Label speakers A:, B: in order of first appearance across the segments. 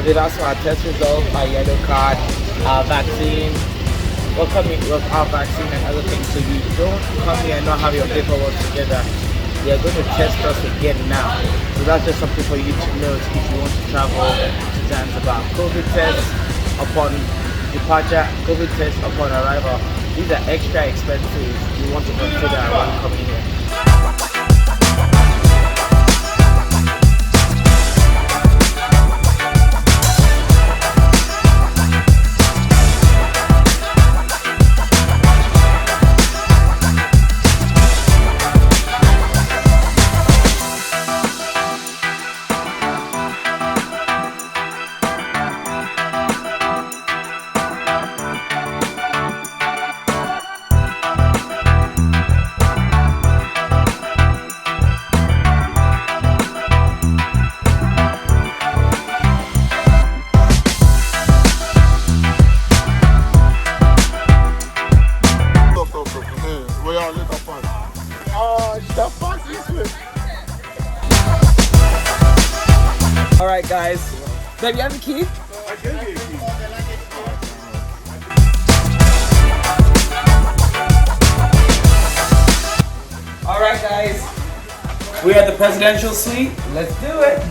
A: They've asked for our test results, our yellow card, our vaccine. We're coming with our vaccine and other things, so you don't come here and not have your paperwork together. They are going to test us again now. So that's just something for you to know if you want to travel to Zanzibar. COVID test upon departure, COVID test upon arrival. These are extra expenses you want to consider when coming here. Alright guys, babe, you have a key?
B: I gave you a key.
A: Alright guys, we are at the presidential suite. Let's do it.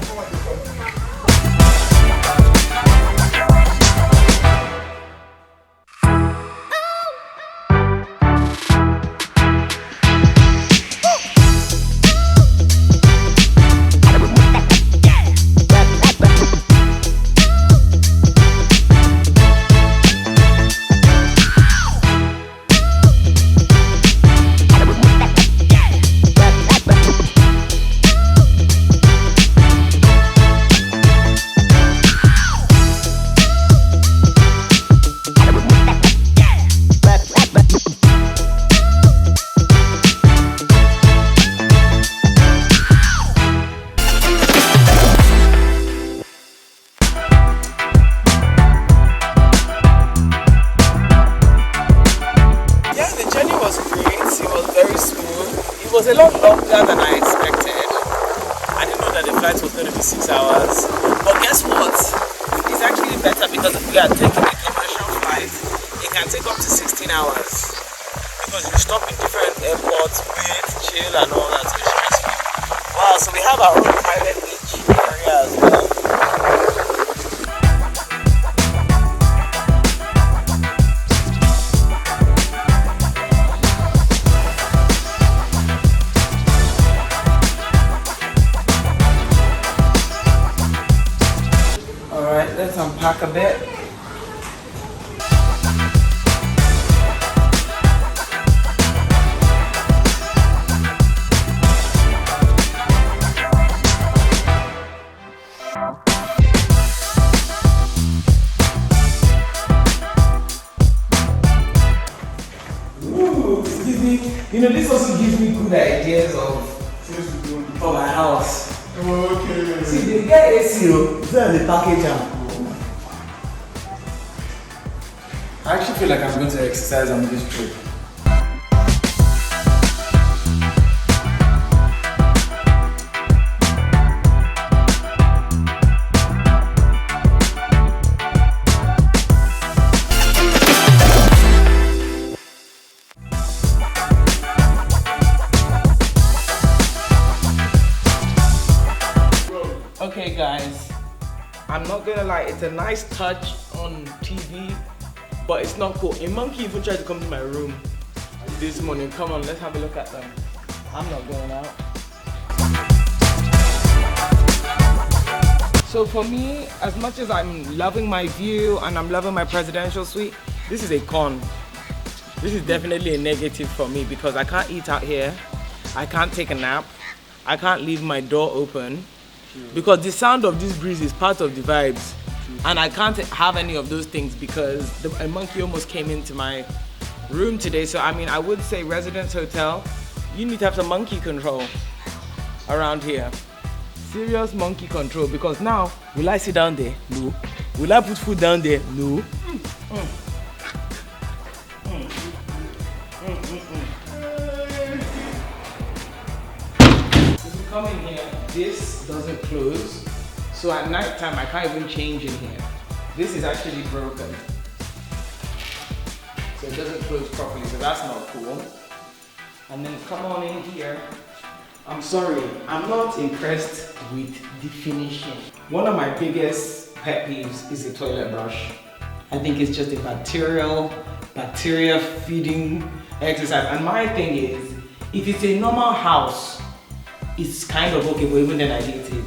A: It was a lot longer than I expected. I didn't know that the flight was going to be 6 hours. But guess what? It's actually better because if we are taking a commercial flight, it can take up to 16 hours. Because you stop in different airports, wait, chill and all that. So it's stressful. Wow, so we have our own private beach area as well. Let's unpack a bit. Ooh, excuse me. You know, this also gives me good ideas for my house.
B: Okay.
A: See, they get AC, then the package. I actually feel like I'm going to exercise on this trip. Okay guys, I'm not gonna lie, it's a nice touch on TV, but it's not cool. A monkey even tried to come to my room this morning. Come on, let's have a look at them. I'm not going out. So for me, as much as I'm loving my view and I'm loving my presidential suite, this is a con. This is definitely a negative for me because I can't eat out here. I can't take a nap. I can't leave my door open. Because the sound of this breeze is part of the vibes. And I can't have any of those things because a monkey almost came into my room today. So I mean, I would say Residence Hotel, you need to have some monkey control around here. Serious monkey control, because now, will I sit down there? No. Will I put food down there? No. If you come in here, this doesn't close. So So at night time, I can't even change in here. This is actually broken. So it doesn't close properly, so that's not cool. And then come on in here. I'm sorry, I'm not impressed with the finishing. One of my biggest pet peeves is a toilet brush. I think it's just a bacteria feeding exercise. And my thing is, if it's a normal house, it's kind of okay, but even then I hate it.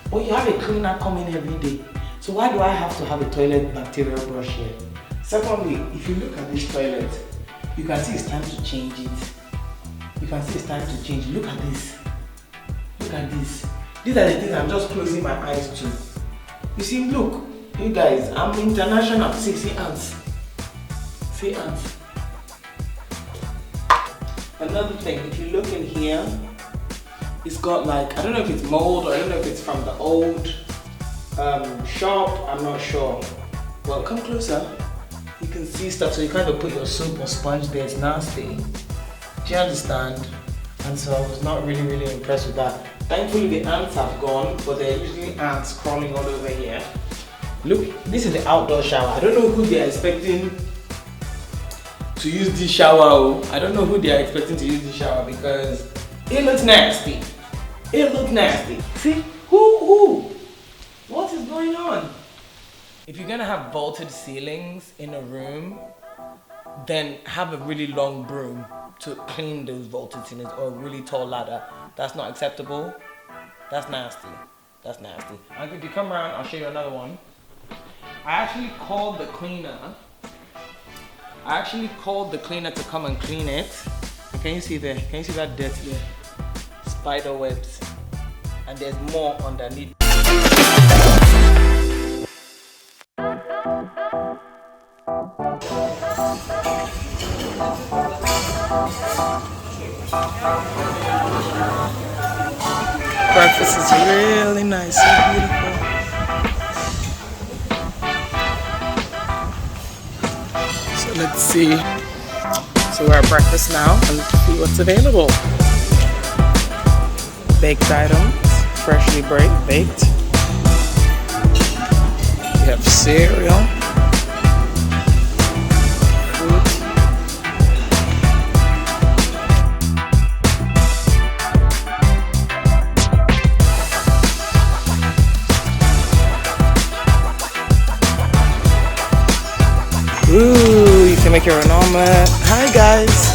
A: But you have a cleaner coming every day. So why do I have to have a toilet bacterial brush here? Secondly, if you look at this toilet, you can see it's time to change it. You can see it's time to change. Look at this. Look at this. These are the things I'm just closing my eyes to. You see, look, you guys, I'm international. See ants. See ants. Another thing, if you look in here, it's got like, I don't know if it's mold or I don't know if it's from the old shop, I'm not sure. Well, come closer. You can see stuff, so you kind of put your soap or sponge there, it's nasty. Do you understand? And so I was not really impressed with that. Thankfully the ants have gone, but there are usually ants crawling all over here. Look, this is the outdoor shower. I don't know who they are expecting to use this shower. I don't know who they are expecting to use this shower because it looks nasty. It looks nasty. See? Who? What is going on? If you're gonna have vaulted ceilings in a room, then have a really long broom to clean those vaulted ceilings or a really tall ladder. That's not acceptable. That's nasty. That's nasty. And if you come around, I'll show you another one. I actually called the cleaner. To come and clean it. And can you see there? Can you see that dirt here? Spider webs. And there's more underneath. Breakfast is really nice, so beautiful. So let's see. So we're at breakfast now and let's see what's available. Baked items, freshly baked. We have cereal. Ooh, you can make your own omelet. Hi guys.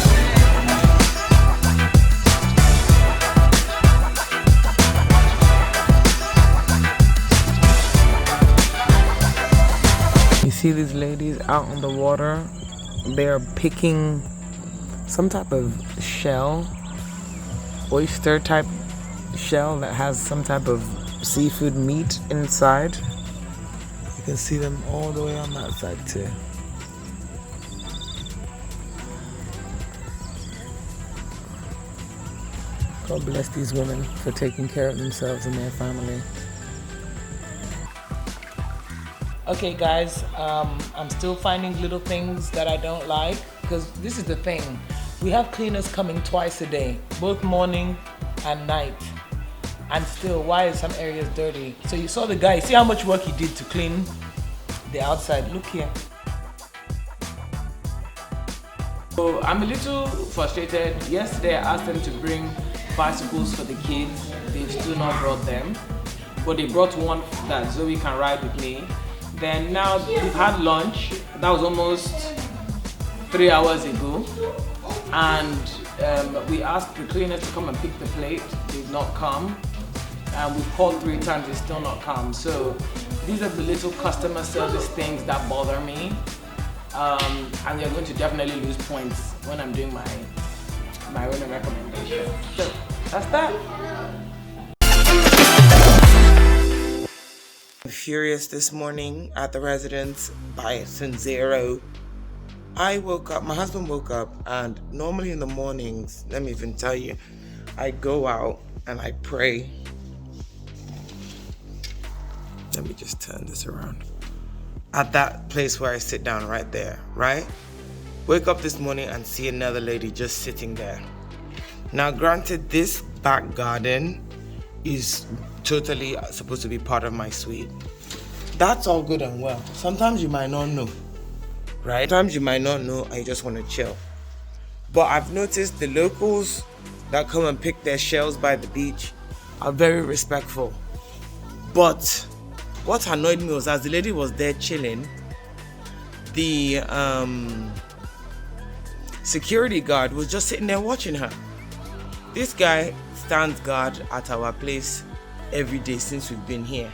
A: You see these ladies out on the water? They're picking some type of shell, oyster type shell that has some type of seafood meat inside. You can see them all the way on that side too. God bless these women for taking care of themselves and their family. Okay guys, I'm still finding little things that I don't like because this is the thing. We have cleaners coming twice a day, both morning and night. And still, why is some areas dirty? So you saw the guy, see how much work he did to clean the outside. Look here. So I'm a little frustrated. Yesterday I asked them to bring bicycles for the kids. They've still not brought them. But they brought one that Zoe can ride with me. Then now we've had lunch. That was almost 3 hours ago. And we asked the cleaners to come and pick the plate. They've not come. And we've called 3 times, they've still not come. So these are the little customer service things that bother me. And you're going to definitely lose points when I'm doing my Rona recommendation. So that's that. I'm furious this morning at the residence by Zanzibar. I woke up, my husband woke up, and normally in the mornings, let me even tell you, I go out and I pray. Let me just turn this around. At that place where I sit down right there, right? Wake up this morning and see another lady just sitting there. Now granted, this back garden is totally supposed to be part of my suite. That's all good and well. Sometimes you might not know, right? Sometimes you might not know and you just want to chill. But I've noticed the locals that come and pick their shells by the beach are very respectful. But what annoyed me was, as the lady was there chilling, the security guard was just sitting there watching her. This guy stands guard at our place every day since we've been here.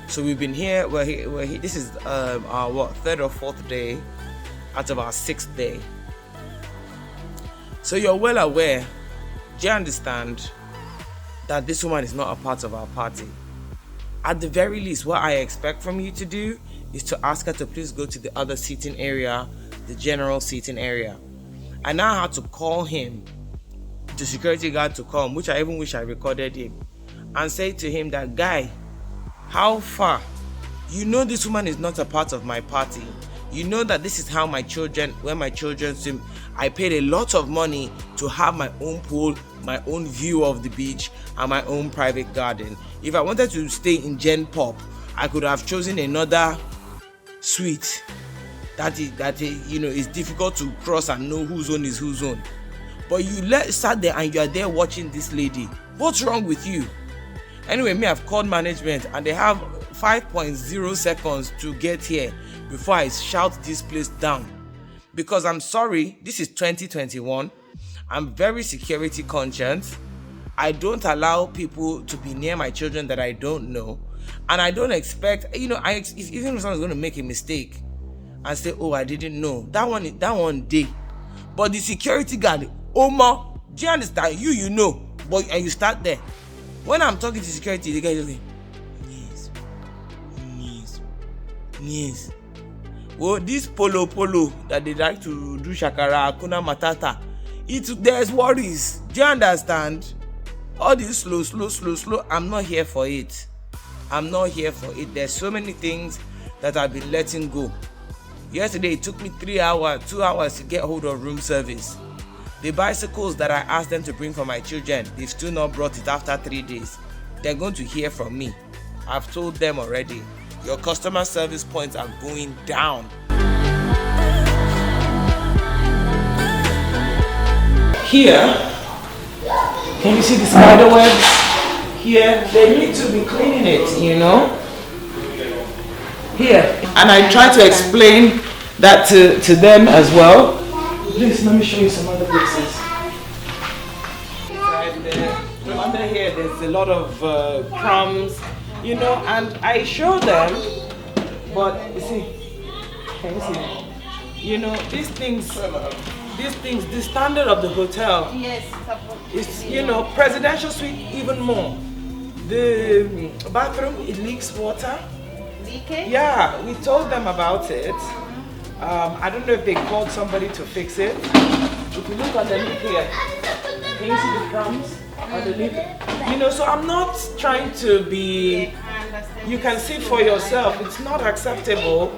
A: So we've been here this is our third or fourth day out of our 6th day. So you're well aware, do you understand that this woman is not a part of our party? At the very least, what I expect from you to do is to ask her to please go to the other seating area, the general seating area. I now had to call him, the security guard to come, which I even wish I recorded him, and say to him that, guy, how far? You know this woman is not a part of my party. You know that this is how where my children swim. I paid a lot of money to have my own pool, my own view of the beach, and my own private garden. If I wanted to stay in Gen Pop, I could have chosen another suite that is difficult to cross and know whose own is whose own. But you sat there and you are there watching this lady. What's wrong with you? Anyway, I've called management and they have 5.0 seconds to get here before I shout this place down. Because I'm sorry, this is 2021. I'm very security conscious. I don't allow people to be near my children that I don't know. And I don't expect, if even if someone's going to make a mistake and say, oh, I didn't know. That one day. But the security guard, Oma, do you understand? You know. And you start there. When I'm talking to security, the guy is like, yes. Well, this polo that they like to do shakara, kuna matata, there's worries. Do you understand? All this slow. I'm not here for it. There's so many things that I've been letting go. Yesterday, it took me 2 hours to get hold of room service. The bicycles that I asked them to bring for my children, they've still not brought it after 3 days. They're going to hear from me. I've told them already. Your customer service points are going down. Here, can you see the spider webs? Here, they need to be cleaning it, Here, and I try to explain that to them as well. Please, let me show you some other places. Right there. Under here, there's a lot of crumbs, and I show them, but you see, can you see? These things, the standard of the hotel is, presidential suite even more. The bathroom, it leaks water. Leaking? Yeah, we told them about it. I don't know if they called somebody to fix it. If you look underneath here, can you see the crumbs underneath? So I'm not trying to be, you can see for yourself, it's not acceptable.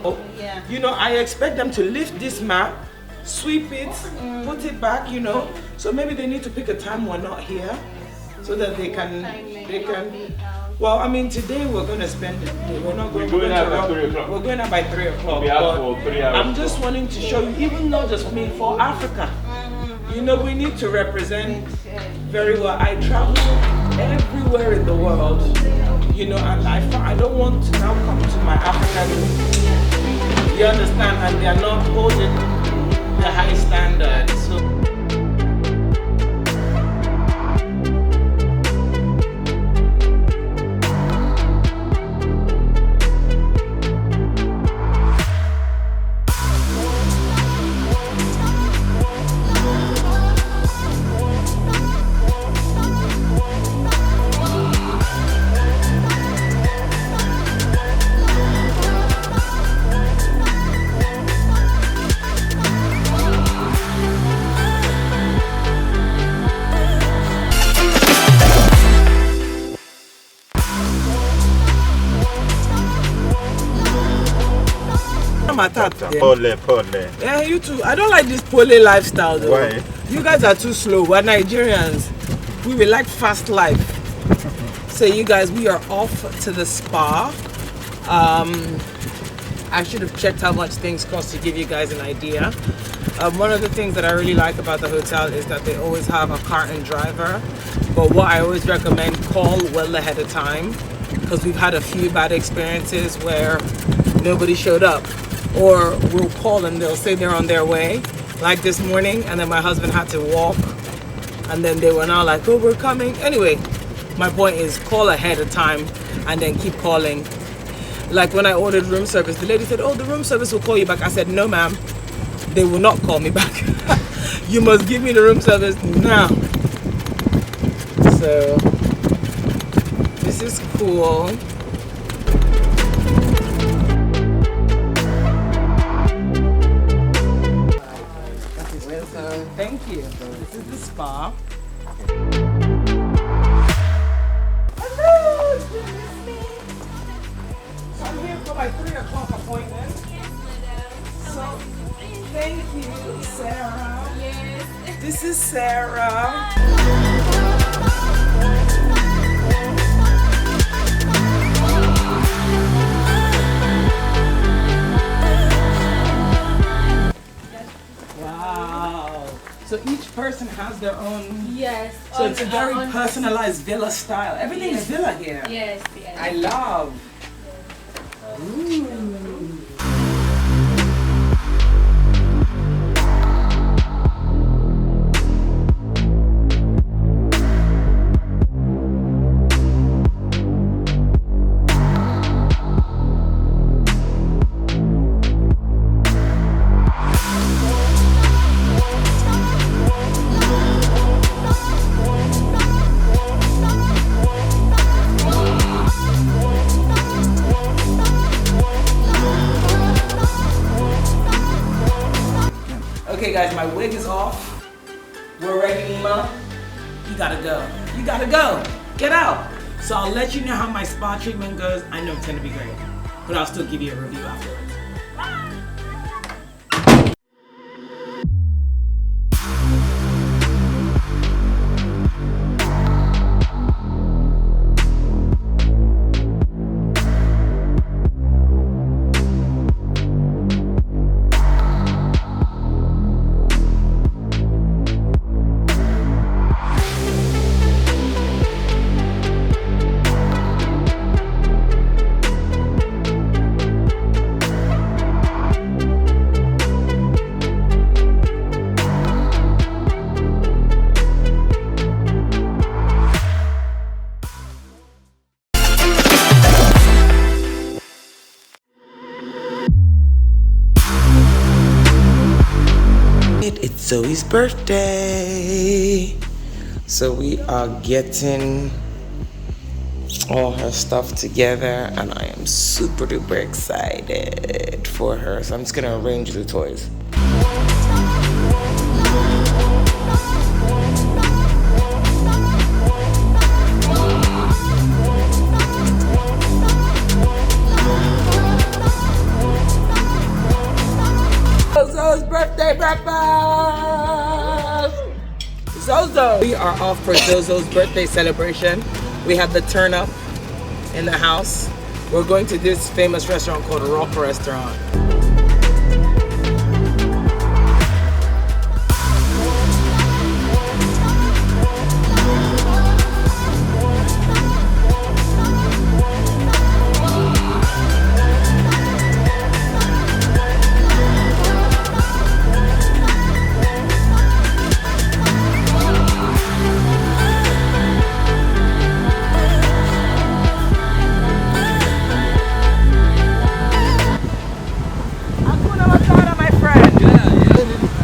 A: I expect them to lift this map, sweep it, put it back, So maybe they need to pick a time we're not here so that they can. Well, today we're going to spend it. We're going out by 3 o'clock. I'm just wanting to show you, even not just for me, for Africa. We need to represent very well. I travel everywhere in the world, and I don't want to now come to my African, you understand, and they are not holding the high standard. So.
B: Pole.
A: Yeah, you too. I don't like this pole lifestyle though.
B: Why?
A: You guys are too slow. We're Nigerians. We will like fast life. So you guys, we are off to the spa. I should have checked how much things cost to give you guys an idea. One of the things that I really like about the hotel is that they always have a car and driver. But what I always recommend, call well ahead of time, because we've had a few bad experiences where nobody showed up, or we'll call and they'll say they're on their way, like this morning, and then my husband had to walk, and then they were now like, oh, we're coming. Anyway, my point is, call ahead of time and then keep calling. Like when I ordered room service, the lady said, oh, the room service will call you back. I said, no ma'am, they will not call me back. You must give me the room service now. So this is cool. So thank you. This is the spa. Hello, so I'm here for my 3 o'clock appointment. So thank you, Sarah. Yes. This is Sarah. Wow. So each person has their own.
C: Yes.
A: So it's a very personalized villa style. Everything is villa here.
C: Yes, yes.
A: I love. Ooh. Okay guys, my wig is off. We're ready, Nima. You gotta go. You gotta go. Get out. So I'll let you know how my spa treatment goes. I know it's gonna be great, but I'll still give you a review afterwards. It's Zoe's birthday. So we are getting all her stuff together and I am super duper excited for her. So I'm just gonna arrange the toys. Zozo's birthday breakfast! Zozo! We are off for Zozo's birthday celebration. We have the turn up in the house. We're going to this famous restaurant called Rock Restaurant.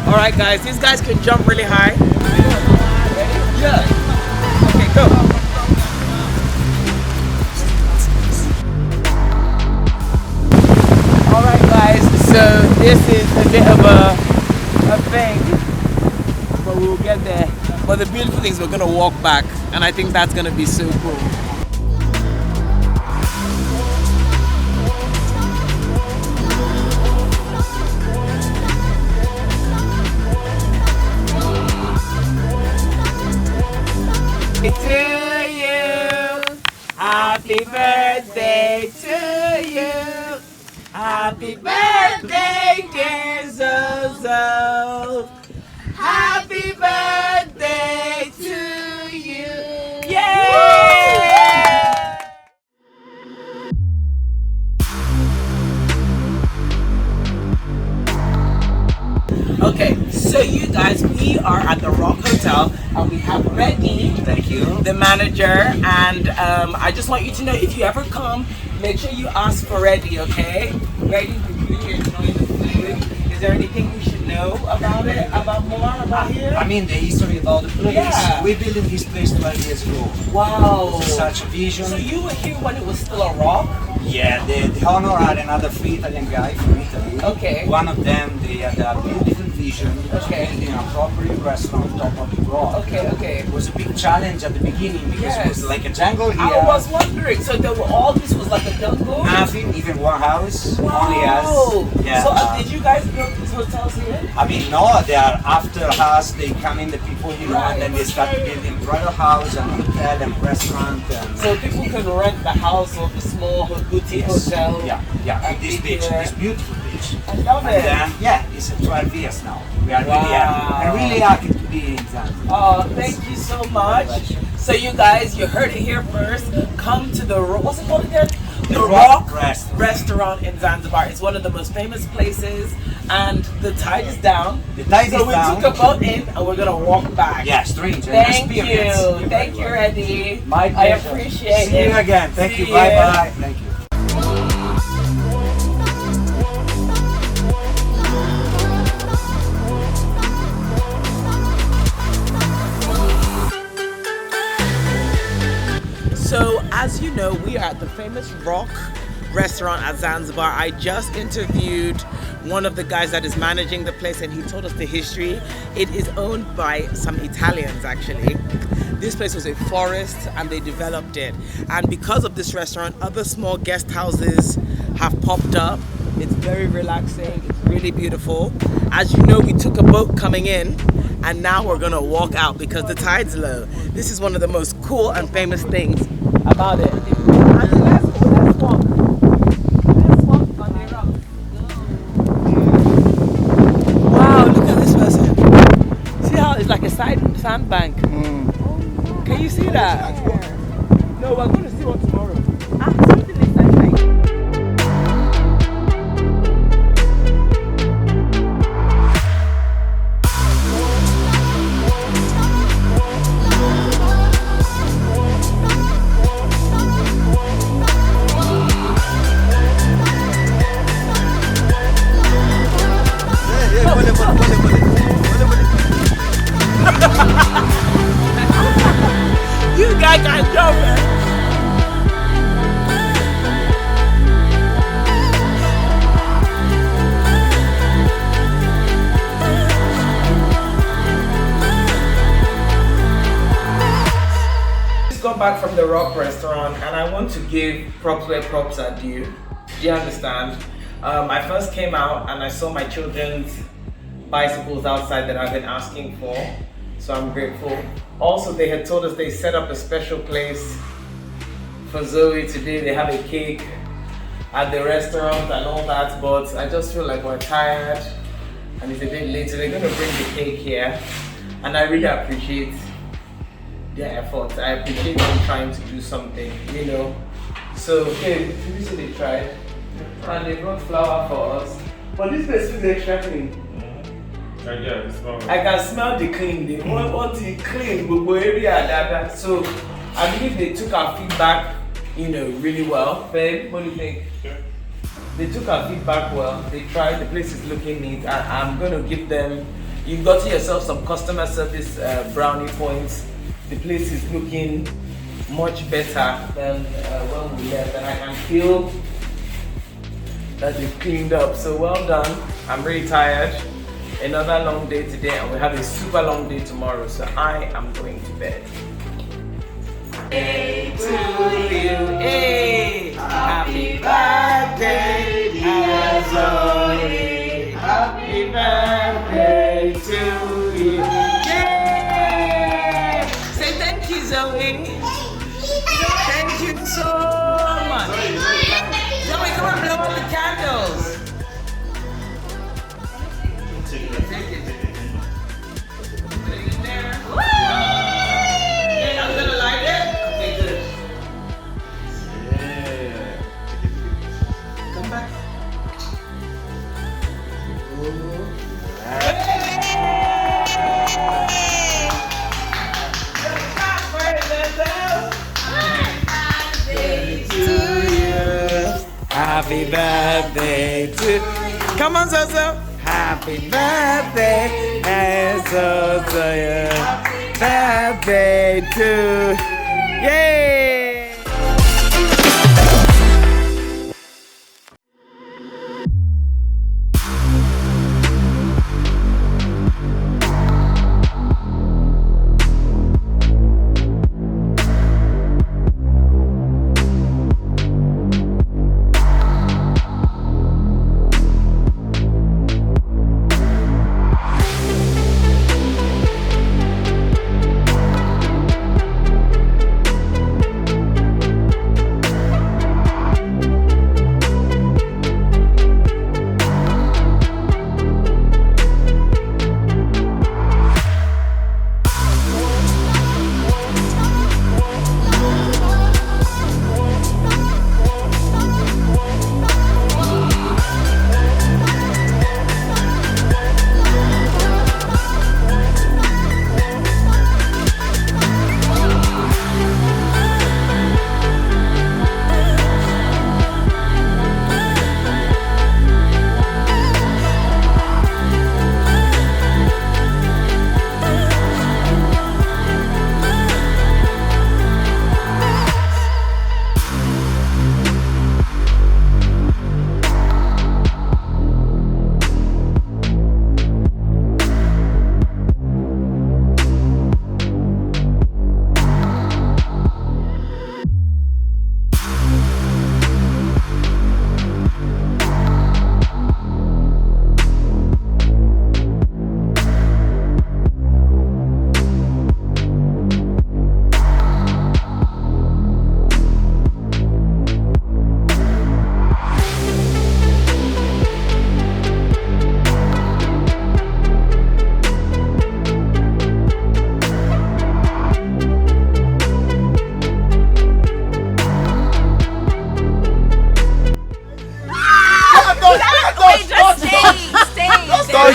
A: Alright guys, these guys can jump really high. Ready? Yeah. Okay, go. Alright guys, so this is a bit of a thing, but we'll get there. But the beautiful thing is we're gonna walk back, and I think that's gonna be so cool. To you. Happy birthday to you. Happy birthday, dear Zozo. Happy birthday to you. Yay! Okay, so you guys, we are at the Rock Hotel and we have Reddy,
B: Thank you.
A: the manager, and I just want you to know, if you ever come, make sure you ask for Reddy, okay? Reddy, we really enjoy the food. Is there anything we should know about it, about here?
B: I mean, the history about the place.
A: Yeah.
B: We built this place 12 years ago.
A: Wow.
B: Such a vision.
A: So you were here when it was still a rock?
B: Yeah, the owner had another 3 Italian guys from Italy.
A: Okay.
B: One of them, they had a beautiful vision of
A: Okay.
B: building a proper restaurant on top of the rock.
A: Okay.
B: It was a big challenge at the beginning because
A: Yes.
B: it was like a jungle here.
A: I was wondering, so there were all this was like a jungle?
B: Nothing, even one house,
A: Wow.
B: only us. Yeah.
A: So did you guys build these hotels here?
B: I mean, no, they are after us, they come in the people, and then they start building private house and hotel and restaurant. And
A: So people can rent the house or the small boutique hotel.
B: Yeah,
A: and
B: with this
A: be
B: beach,
A: there.
B: this beautiful beach.
A: I love
B: And
A: it.
B: then, yeah, it's 12 years now. We are really
A: Wow.
B: happy. I'm really happy to be in Zanzibar.
A: Oh, thank you so much. So you guys, you heard it here first. Come to the, what's it called again? The Rock Restaurant in Zanzibar. It's one of the most famous places, and the tide is down.
B: The tide
A: so
B: is
A: we
B: down.
A: took a boat in, and we're gonna walk back.
B: Yeah, strange.
A: Thank
B: experience.
A: you. Thank you, Eddie.
B: My
A: I
B: pleasure.
A: appreciate it.
B: See you again. Thank you.
A: See
B: Bye
A: you.
B: bye. Thank you.
A: So, as you know, we are at the famous Rock Restaurant at Zanzibar. I just interviewed one of the guys that is managing the place, and he told us the history. It is owned by some Italians, actually. This place was a forest and they developed it. And because of this restaurant, other small guest houses have popped up. It's very relaxing, it's really beautiful. As you know, we took a boat coming in, and now we're gonna walk out because the tide's low. This is one of the most cool and famous things about it. Let's walk. Let's walk on the rock. Wow, look at this person. See how it's like a sandbank. Can you see that? No, we're going to see one tomorrow. Something is like. You guys can jump, man. Just got back from the Rock Restaurant, and I want to give props where props are due. Do you understand? I first came out and I saw my children's bicycles outside that I've been asking for, so I'm grateful. Also, they had told us they set up a special place for Zoe today. They have a cake at the restaurant and all that, but I just feel like we're tired and it's a bit late, so they're going to bring the cake here, and I really appreciate their efforts. I appreciate them trying to do something, you know. So, okay, did you see they tried? And they brought flour for us. But this place is extra clean. I can smell the clean. They want it clean, but area. So I believe they took our feedback, you know, really well. Babe, what do you think? Sure. They took our feedback well. They tried. The place is looking neat. I'm going to give them. You got yourself some customer service brownie points. The place is looking much better than when we left, and I can feel that they've cleaned up. So well done. I'm really tired. Another long day today, and we have a super long day tomorrow, so I am going to bed. Hey to you, hey, happy birthday, dear Zoe, happy birthday to you. Yay! Say thank you, Zoe. Thank you so Happy birthday to. Come on, Zozo. Happy birthday, Zozo. Birthday to. Yay!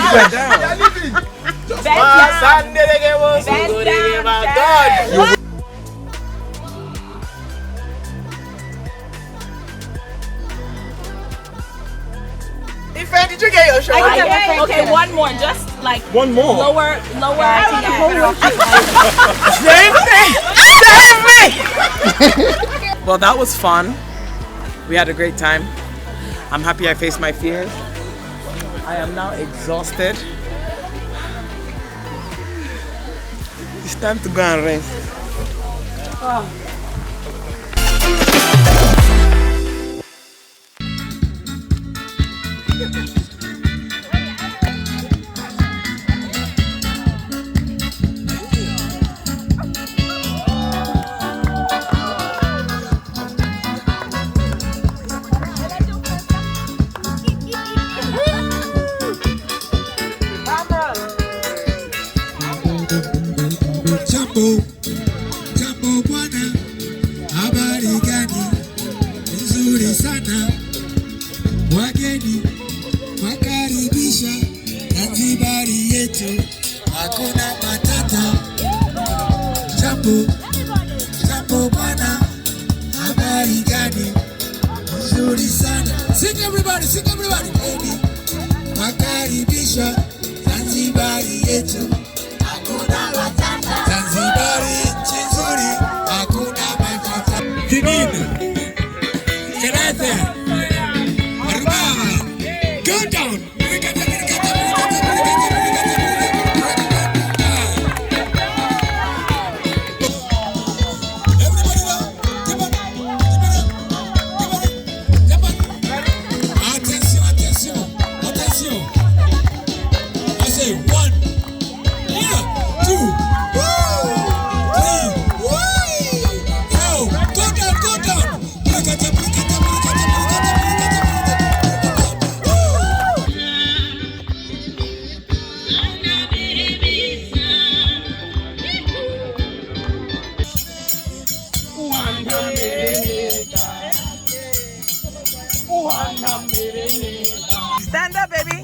C: Bend down.
A: Did you get your shot?
D: Okay, one more. Just like
A: one more.
D: Lower.
A: Same thing. Well, that was fun. We had a great time. I'm happy I faced my fears. I am now exhausted. It's time to go and rest.
E: Jambo bwana, habari gani? Nzuri sana. Wageni wakaribisha Zanzibar yetu, hakuna matata. Jambo bwana, habari gani? Nzuri sana. Sing everybody. Wageni wakaribisha Zanzibar yetu, hakuna matata. Zanzibar nchi nzuri, hakuna matata. Hygiene, Kenete, Arba, go down. Everybody now, keep on. Attention. I say 1, 2, 3, 4. Go down.
A: Stand up, baby.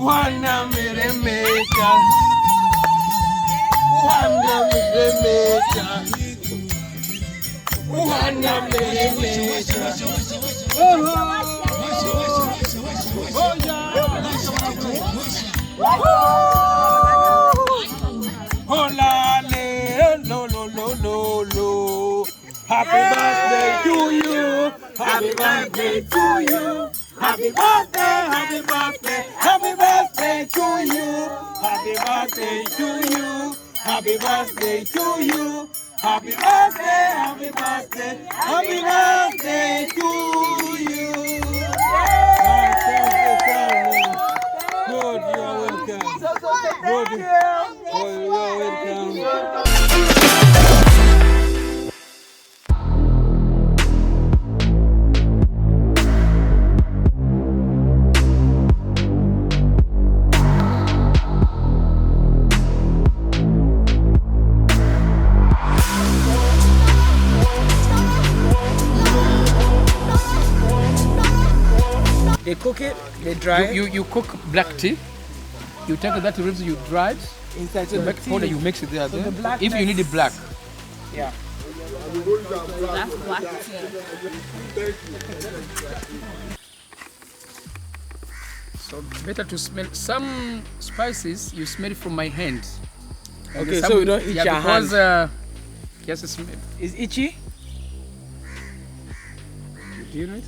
A: Happy birthday to you. Happy birthday to you. Happy birthday, happy birthday, happy birthday to you. Happy birthday to you. Happy birthday to you. Happy birthday, happy birthday, happy birthday to you. Good, you are welcome. Good, you are welcome. They cook it, they dry it.
F: You cook black tea. You take that ribs you dried.
A: Inside
F: The
A: the
F: black powder
A: tea.
F: you mix it there.
A: So the black
F: if you need it black.
A: Yeah.
D: That's black tea.
F: So better to smell some spices. You smell it from my hand. And
A: Okay,
F: some-
A: so we don't eat your
F: because,
A: hand.
F: yes, it smell.
A: Is itchy?
F: Do you know it?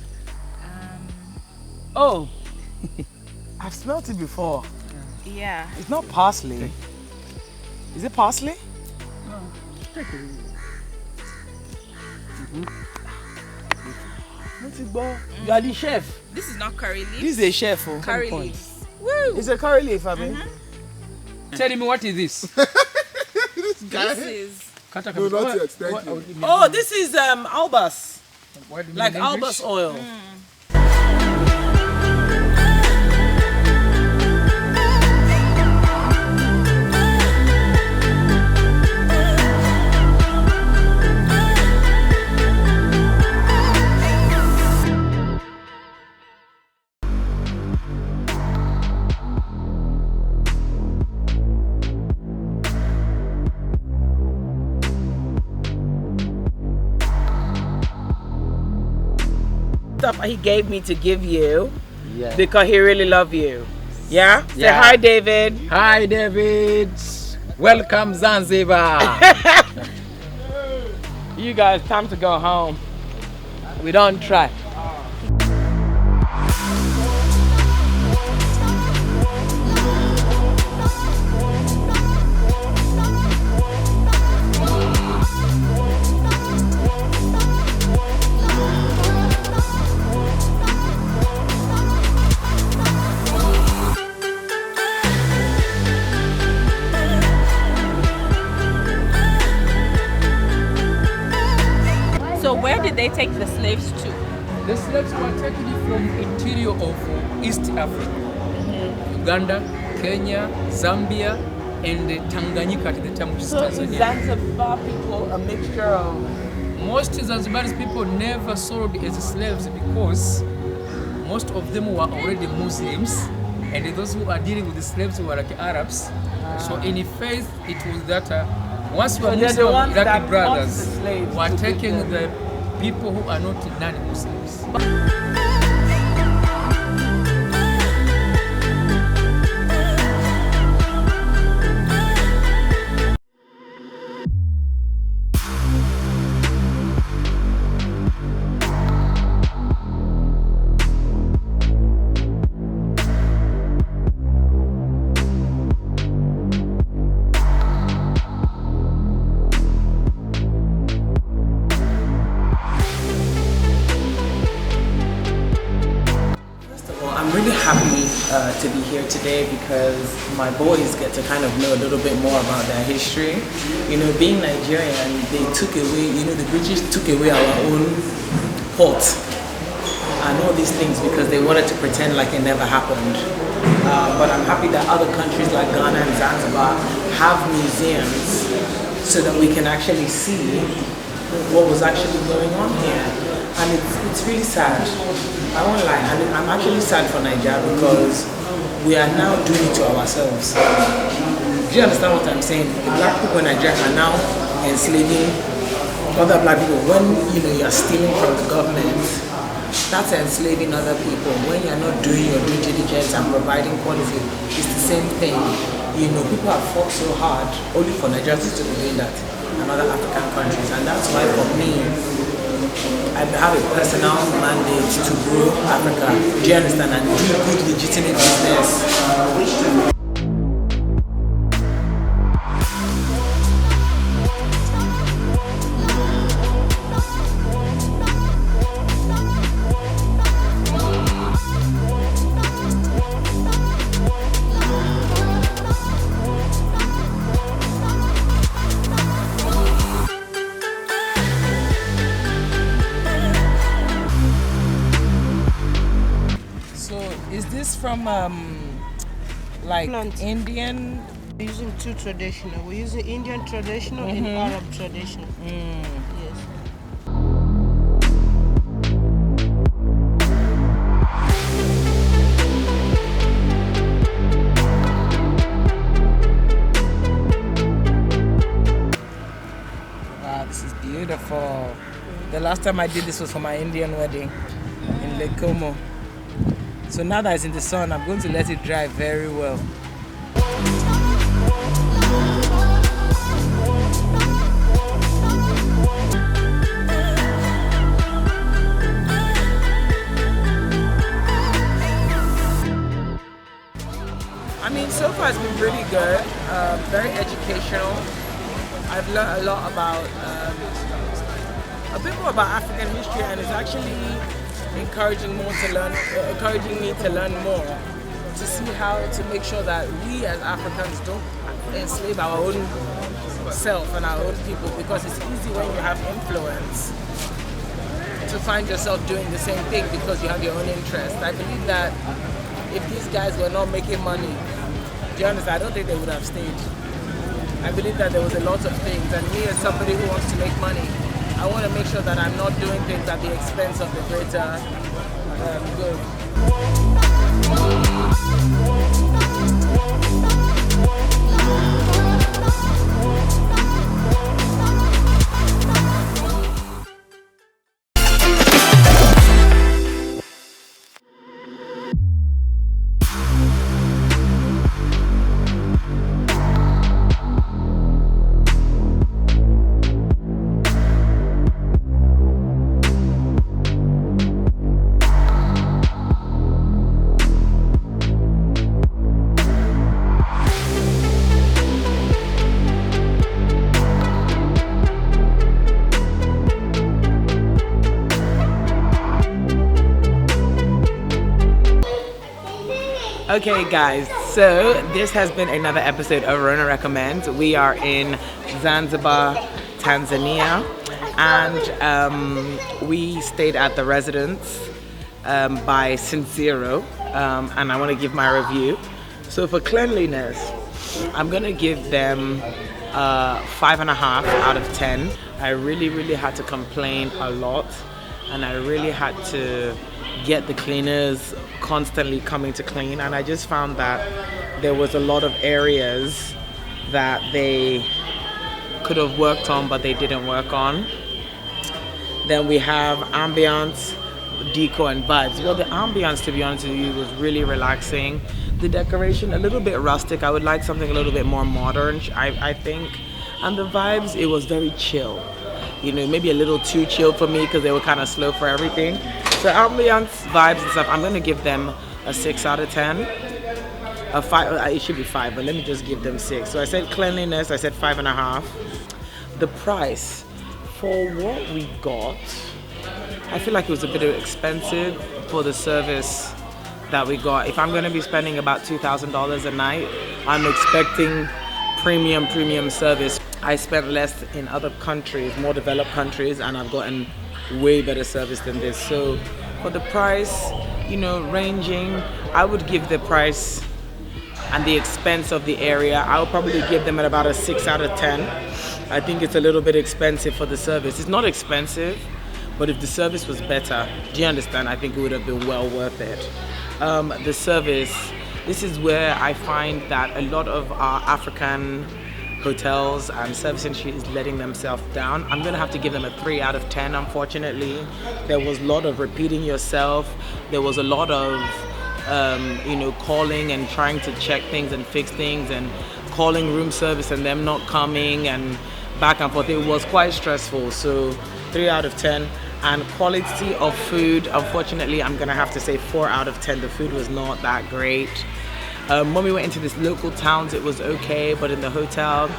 A: Oh. I've smelled it before.
D: Yeah.
A: It's not parsley. Is it parsley? You are the chef.
D: This is not curry leaf.
A: This is a chef. Oh.
D: Curry leaf.
A: It's a curry leaf, I mean.
F: Tell me what is this?
D: This is
G: No, not yet. Thank you.
A: Oh, this is albus.
F: What do you
A: Like
F: mean in
A: albus
F: English?
A: oil. Stuff he gave me to give you because he really loved you. Yeah? Say
F: Yeah.
A: hi, David.
F: Hi, David. Welcome, Zanzibar.
A: You guys, time to go home. We don't try.
D: So where did they take the slaves to?
F: The slaves were taken from interior of East Africa, Uganda, Kenya, Zambia, and Tanganyika at the time, which is
A: So is
F: Tanzania.
A: Zanzibar people a mixture of...
F: Most Zanzibar's people never sold as slaves because most of them were already Muslims, and those who are dealing with the slaves were like Arabs. So in faith, it was that once you are
A: So they're the
F: Muslim,
A: ones that
F: Iraqi
A: bought
F: brothers
A: the slaves
F: were
A: to give
F: taking
A: them.
F: the people who are not non-Muslims.
A: Well, I'm really happy to be here today because my boys get to kind of know a little bit more about their history. You know, being Nigerian, they took away, you know, the British took away our own port and all these things because they wanted to pretend like it never happened. But I'm happy that other countries like Ghana and Zanzibar have museums so that we can actually see what was actually going on here. And it's really sad. I won't lie, I'm actually sad for Nigeria because we are now doing it to ourselves. Do you understand what I'm saying? The black people in Nigeria are now enslaving other black people. When you're stealing from the government, that's enslaving other people. When you're not doing your due diligence and providing quality, it's the same thing. People have fought so hard only for Nigeria to be doing that and other African countries. And that's why for me, I have a personal mandate to grow Africa. Do you understand? And do good legitimate business. Is this from like
H: Plant.
A: Indian?
H: We're using two traditional. We're using Indian traditional and Arab traditional. Yes.
A: Wow, this is beautiful. The last time I did this was for my Indian wedding in Lake Como. So now that it's in the sun, I'm going to let it dry very well. I mean, so far it's been pretty good, very educational. I've learned a lot about, a bit more about African history, and it's actually encouraging me to learn more, to see how to make sure that we as Africans don't enslave our own self and our own people, because it's easy when you have influence to find yourself doing the same thing because you have your own interest. I believe that if these guys were not making money, do you understand? I don't think they would have stayed. I believe that there was a lot of things, and me as somebody who wants to make money, I want to make sure that I'm not doing things at the expense of the greater good. Okay guys, so this has been another episode of Rona Recommends. We are in Zanzibar, Tanzania, and we stayed at the residence by Sincero, and I want to give my review. So for cleanliness, I'm going to give them 5.5 out of 10. I really had to complain a lot, and I really had to get the cleaners constantly coming to clean, and I just found that there was a lot of areas that they could have worked on but they didn't work on. Then we have ambience, decor and vibes. Well, the ambience, to be honest with you, was really relaxing. The decoration, a little bit rustic. I would like something a little bit more modern, I think. And the vibes, it was very chill. You know, maybe a little too chill for me because they were kind of slow for everything. So ambience, vibes and stuff, I'm going to give them a 6 out of 10. A 5, it should be 5, but let me just give them 6. So I said cleanliness, I said 5.5. The price for what we got, I feel like it was a bit expensive for the service that we got. If I'm going to be spending about $2,000 a night, I'm expecting premium service. I spent less in other countries, more developed countries, and I've gotten way better service than this. So for the price, you know, ranging, I would give the price and the expense of the area, I would probably give them at about a 6 out of 10. I think it's a little bit expensive for the service. It's not expensive, but if the service was better, do you understand? I think it would have been well worth it. The service, this is where I find that a lot of our African hotels and service industry is letting themselves down. I'm gonna have to give them a 3 out of 10, unfortunately. There was a lot of repeating yourself. There was a lot of you know, calling and trying to check things and fix things, and calling room service and them not coming, and back and forth. It was quite stressful. So 3 out of 10. And quality of food, unfortunately, I'm gonna have to say 4 out of 10. The food was not that great. When we went into this local towns, it was okay, but in the hotel,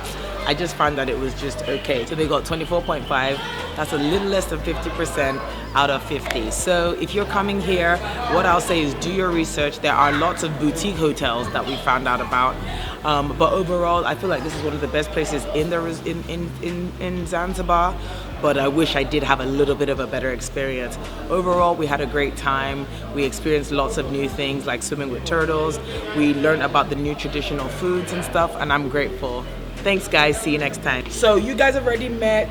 A: I just found that it was just okay. So they got 24.5. That's a little less than 50% out of 50. So if you're coming here, what I'll say is do your research. There are lots of boutique hotels that we found out about. But overall, I feel like this is one of the best places in Zanzibar. But I wish I did have a little bit of a better experience. Overall, we had a great time. We experienced lots of new things like swimming with turtles. We learned about the new traditional foods and stuff, and I'm grateful. Thanks, guys. See you next time. So you guys have already met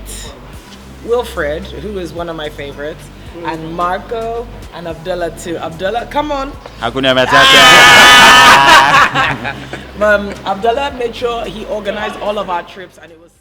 A: Wilfred, who is one of my favorites, and Marco and Abdullah too. Abdullah, come on.
I: Hakuna Matata.
A: Abdullah made sure he organized all of our trips, and it was